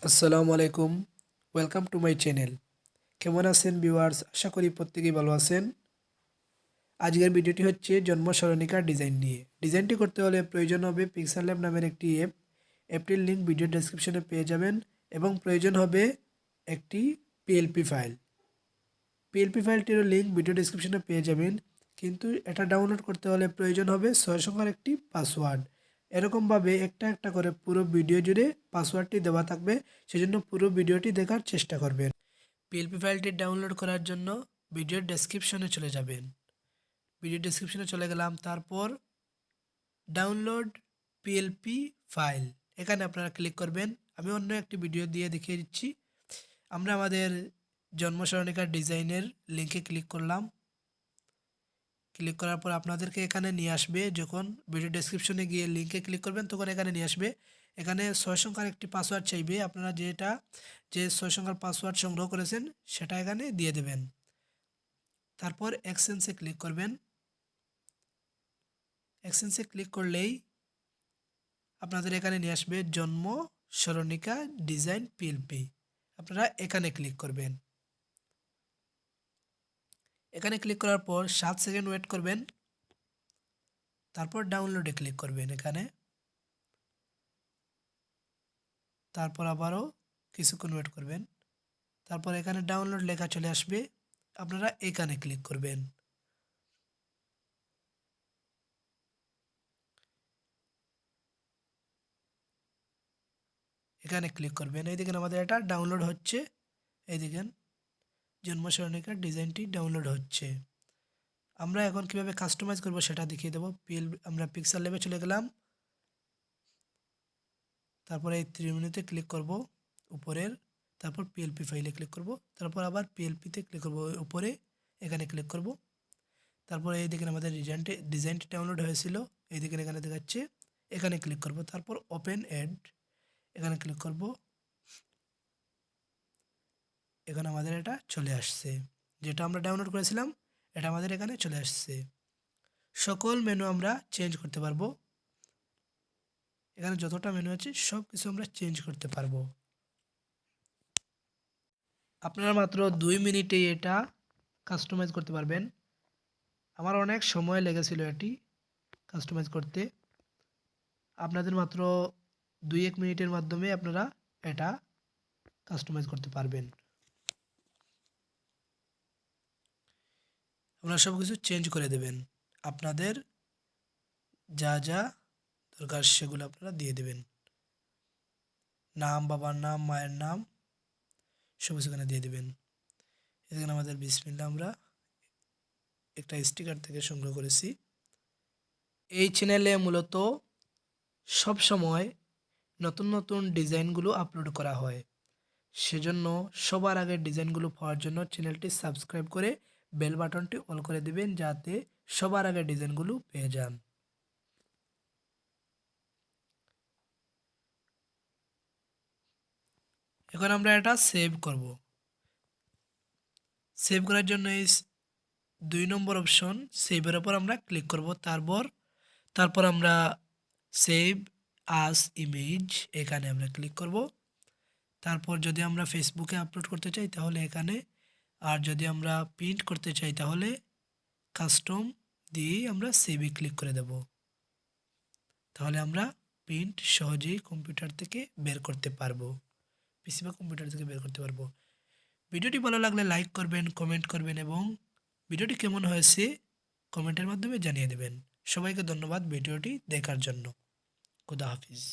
আসসালামু আলাইকুম, welcome to my channel. কেমন আছেন ভিউয়ার্স? আশা করি প্রত্যেকেই ভালো আছেন। আজকের ভিডিওটি হচ্ছে জন্ম সরণিকা ডিজাইন নিয়ে। ডিজাইনটি করতে হলে প্রয়োজন হবে পিক্সেল ল্যাব নামের একটি অ্যাপটির লিঙ্ক ভিডিও ডেসক্রিপশনে পেয়ে যাবেন এবং প্রয়োজন হবে একটি পিএলপি ফাইল। পিএলপি ফাইলটিরও লিঙ্ক ভিডিও ডেসক্রিপশনে পেয়ে যাবেন, কিন্তু এটা ডাউনলোড করতে হলে প্রয়োজন হবে 6 সংখ্যার একটি পাসওয়ার্ড। এরকমভাবে একটা একটা করে পুরো ভিডিও জুড়ে পাসওয়ার্ডটি দেওয়া থাকবে, সেজন্য পুরো ভিডিওটি দেখার চেষ্টা করবেন। পিএলপি ফাইলটি ডাউনলোড করার জন্য ভিডিওর ডেসক্রিপশনে চলে যাবেন। ভিডিও ডেসক্রিপশনে চলে গেলাম, তারপর ডাউনলোড পিএলপি ফাইল এখানে আপনারা ক্লিক করবেন। আমি অন্য একটি ভিডিও দিয়ে দেখিয়ে দিচ্ছি। আমরা আমাদের জন্ম সরণিকার ডিজাইনের লিঙ্কে ক্লিক করলাম। ক্লিক করার পর আপনাদেরকে এখানে নিয়ে আসবে। যখন ভিডিও ডেসক্রিপশনে গিয়ে লিঙ্কে ক্লিক করবেন তখন এখানে নিয়ে আসবে। এখানে 6 সংখ্যার একটি পাসওয়ার্ড চাইবে। আপনারা যে 6 সংখ্যার পাসওয়ার্ড সংগ্রহ করেছেন সেটা এখানে দিয়ে দেবেন। তারপর এক্সচেঞ্জে ক্লিক করবেন। এক্সচেঞ্জে ক্লিক করলেই আপনাদের এখানে নিয়ে আসবে জন্ম সরণিকা ডিজাইন পিএলপি। আপনারা এখানে ক্লিক করবেন। এখানে ক্লিক করার পর 7 সেকেন্ড ওয়েট করবেন। তারপর ডাউনলোডে ক্লিক করবেন এখানে। তারপর আবারও কিছুক্ষণ ওয়েট করবেন। তারপর এখানে ডাউনলোড লেখা চলে আসবে। আপনারা এখানে ক্লিক করবেন। এখানে ক্লিক করবেন। এই দেখেন আমাদের এটা ডাউনলোড হচ্ছে। এই দেখেন জন্ম সরণিকার ডিজাইনটি ডাউনলোড হচ্ছে। আমরা এখন কিভাবে কাস্টমাইজ করব সেটা দেখিয়ে দেবো। আমরা পিক্সেল ল্যাবে চলে গেলাম। তারপরে এই ত্রিভুজে ক্লিক করব উপরের, তারপর পিএলপি ফাইলে ক্লিক করব, তারপর আবার পিএলপিতে ক্লিক করব উপরে, এখানে ক্লিক করব। তারপরে এই দেখেন আমাদের ডিজাইনটি ডাউনলোড হয়েছিল, এই দেখেন এখানে দেখাচ্ছে। এখানে ক্লিক করব, তারপর ওপেন অ্যাড এখানে ক্লিক করব। এখানে আমাদের এটা চলে আসছে, যেটা আমরা ডাউনলোড করেছিলাম এটা আমাদের এখানে চলে আসছে। সকল মেনু আমরা চেঞ্জ করতে পারবো। এখানে যতটা মেনু আছে সব কিছু আমরা চেঞ্জ করতে পারবো। আপনারা মাত্র 2 মিনিটেই এটা কাস্টমাইজ করতে পারবেন। আমার অনেক সময় লেগেছিল এটি কাস্টমাইজ করতে। আপনাদের মাত্র 2-1 মিনিটের মাধ্যমে আপনারা এটা কাস্টমাইজ করতে পারবেন। আপনারা সব কিছু চেঞ্জ করে দেবেন। আপনাদের যা যা দরকার সেগুলো আপনারা দিয়ে দেবেন। নাম, বাবার নাম, মায়ের নাম সব কিছু এখানে দিয়ে দেবেন। এখানে আমাদের বিসমিল্লাহ আমরা একটা স্টিকার থেকে সংগ্রহ করেছি। এই চ্যানেলে মূলত সব সময় নতুন নতুন ডিজাইনগুলো আপলোড করা হয়, সেজন্য সবার আগে ডিজাইনগুলো পাওয়ার জন্য চ্যানেলটি সাবস্ক্রাইব করে বেল বাটনটি অন করে দিবেন, যাতে সবার আগে ডিজাইনগুলো পেয়ে যান। এখন আমরা এটা সেভ করব। সেভ করার জন্য এই 2 নম্বর অপশন সেভের ওপর আমরা ক্লিক করব। তারপর আমরা সেভ আস ইমেজ এখানে আমরা ক্লিক করব। তারপর যদি আমরা ফেসবুকে আপলোড করতে চাই তাহলে এখানে, আর যদি আমরা প্রিন্ট করতে চাই তাহলে কাস্টম দিয়েই আমরা সেভে ক্লিক করে দেব। তাহলে আমরা প্রিন্ট সহজেই কম্পিউটার থেকে বের করতে পারবো, পিসি বা কম্পিউটার থেকে বের করতে পারবো। ভিডিওটি ভালো লাগলে লাইক করবেন, কমেন্ট করবেন এবং ভিডিওটি কেমন হয়েছে কমেন্টের মাধ্যমে জানিয়ে দেবেন। সবাইকে ধন্যবাদ ভিডিওটি দেখার জন্য। খুদা হাফিজ।